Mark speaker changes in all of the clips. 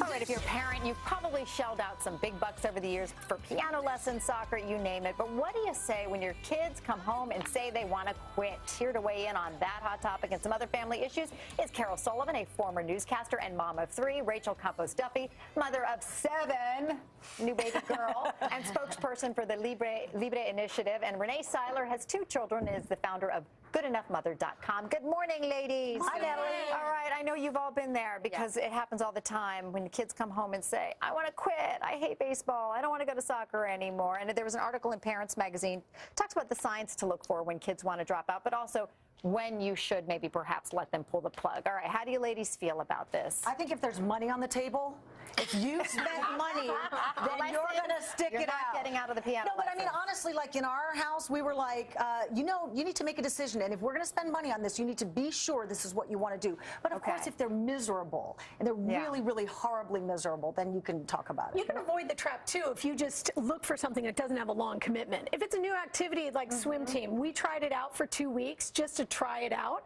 Speaker 1: All right, if you're a parent, you've probably shelled out some big bucks over the years for piano lessons, soccer, you name it. But what do you say when your kids come home and say they want to quit? Here to weigh in on that hot topic and some other family issues is Carol Sullivan, a former newscaster and mom of 3, Rachel Campos-Duffy, mother of 7, new baby girl, and spokesperson for the Libre Initiative. And Renee Seiler has 2 children and is the founder of GoodEnoughMother.com. Good morning, ladies.
Speaker 2: Hi, Natalie.
Speaker 1: All right, I know you've all been there because it happens all the time when the kids come home and say, I want to quit. I hate baseball. I don't want to go to soccer anymore. And there was an article in Parents Magazine talks about the signs to look for when kids want to drop out, but also when you should maybe perhaps let them pull the plug. All right, how do you ladies feel about this?
Speaker 2: I think if there's money on the table, if you spent money, then you're going to stick it out.
Speaker 1: You're not getting out of the piano
Speaker 2: No, but I mean,
Speaker 1: lessons.
Speaker 2: honestly, like in our house, we were like, you need to make a decision. And if we're going to spend money on this, you need to be sure this is what you want to do. But of course, if they're miserable, and they're really, really horribly miserable, then you can talk about it.
Speaker 3: You can avoid the trap, too, if you just look for something that doesn't have a long commitment. If it's a new activity like swim team, we tried it out for 2 weeks just to try it out.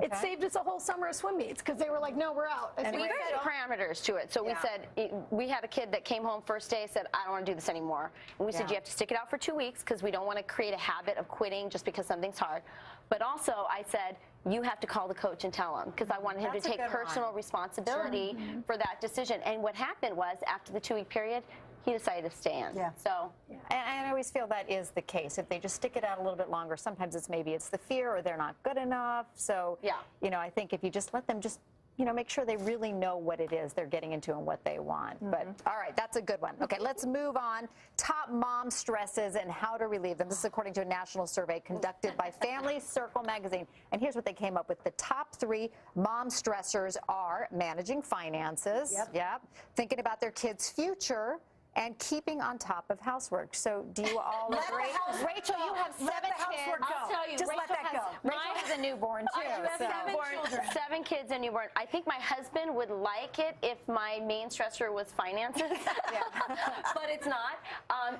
Speaker 3: It saved us a whole summer of swim meets because they were like, no, we're out.
Speaker 4: And we set parameters to it. So we said, we had a kid that came home first day, said, I don't want to do this anymore. And we said, you have to stick it out for 2 weeks because we don't want to create a habit of quitting just because something's hard. But also, I said, you have to call the coach and tell him because I wanted him to take personal responsibility for that decision. And what happened was, after the 2-week period, he decided to stay in. So,
Speaker 1: and I always feel that is the case. If they just stick it out a little bit longer, sometimes it's the fear or they're not good enough. So, I think if you just let them make sure they really know what it is they're getting into and what they want. But, all right, that's a good one. Okay, let's move on. Top mom stresses and how to relieve them. This is according to a national survey conducted by Family Circle magazine. And here's what they came up with. The top 3 mom stressors are managing finances, thinking about their kids' future, and keeping on top of housework. So do you all agree? Rachel, you have 7 kids.
Speaker 4: I'll tell you,
Speaker 1: Just let that go. Rachel has a newborn, too.
Speaker 4: I have 7 kids and newborn. I think my husband would like it if my main stressor was finances, but it's not.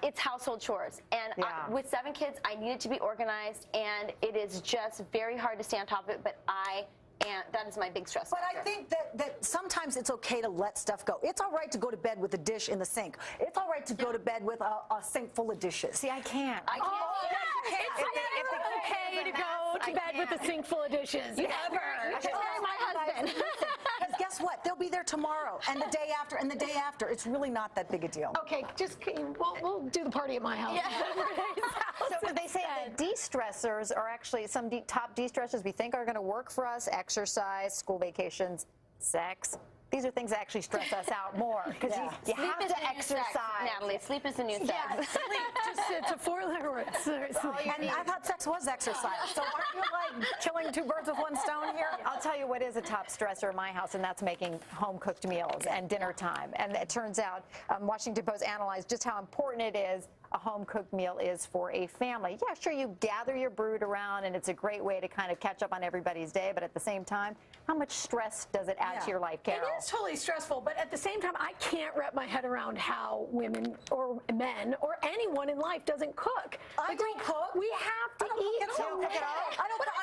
Speaker 4: It's household chores. And with 7 kids, I needed to be organized, and it is just very hard to stay on top of it, but and that is my big stress
Speaker 2: factor.
Speaker 4: But
Speaker 2: I think that sometimes it's okay to let stuff go. It's all right to go to bed with a dish in the sink. It's all right to go to bed with a sink full of dishes.
Speaker 1: See, I can't.
Speaker 3: It's okay to go to bed with a sink full of dishes.
Speaker 4: Never. I should marry my husband.
Speaker 2: Because guess what? They'll be there tomorrow and the day after and the day after. It's really not that big a deal.
Speaker 3: Okay, we'll do the party at my house.
Speaker 1: So they say that de-stressors are actually some top de-stressors we think are going to work for us: exercise, school vacations, sex. These are things that actually stress us out more because you have to exercise.
Speaker 4: Natalie, sleep is the new sex.
Speaker 3: Sleep, it's a 4-letter word.
Speaker 2: And I thought sex was exercise. So aren't you like killing 2 birds with 1 stone here?
Speaker 1: I'll tell you what is a top stressor in my house, and that's making home-cooked meals and dinner time. And it turns out Washington Post analyzed just how important it is a home-cooked meal is for a family. Yeah, sure, you gather your brood around, and it's a great way to kind of catch up on everybody's day, but at the same time, how much stress does it add to your life, Carol?
Speaker 3: It is totally stressful, but at the same time, I can't wrap my head around how women or men or anyone in life doesn't cook.
Speaker 2: I don't cook.
Speaker 3: We have to eat.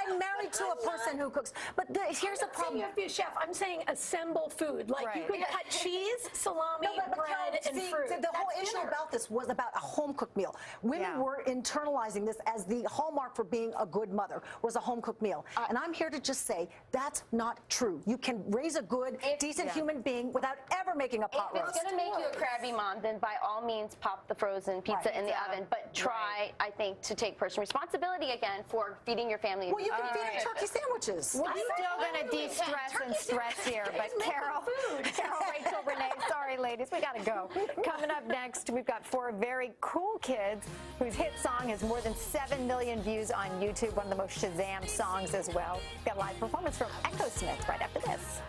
Speaker 2: I'm married to a person who cooks. But here's the problem.
Speaker 3: You have to be a chef. I'm saying assemble food. Like you can cut cheese, salami, bread, and fruit.
Speaker 2: The whole issue about this was about a home-cooked meal. Women were internalizing this as the hallmark for being a good mother was a home-cooked meal. And I'm here to just say that's not true. You can raise a good, decent human being without ever making a pot roast.
Speaker 4: If it's going to make you a crabby mom, then by all means pop the frozen pizza in the oven. But try, I think, to take personal responsibility again for feeding your family.
Speaker 2: Well, you can feed them turkey sandwiches.
Speaker 1: We're still going to de-stress and stress here. But Carol, Rachel, Renee, sorry, ladies, we got to go. Coming up next, we've got 4 very cool kids whose hit song has more than 7 million views on YouTube, one of the most Shazam songs as well. We've got a live performance from Echo Smith right after this.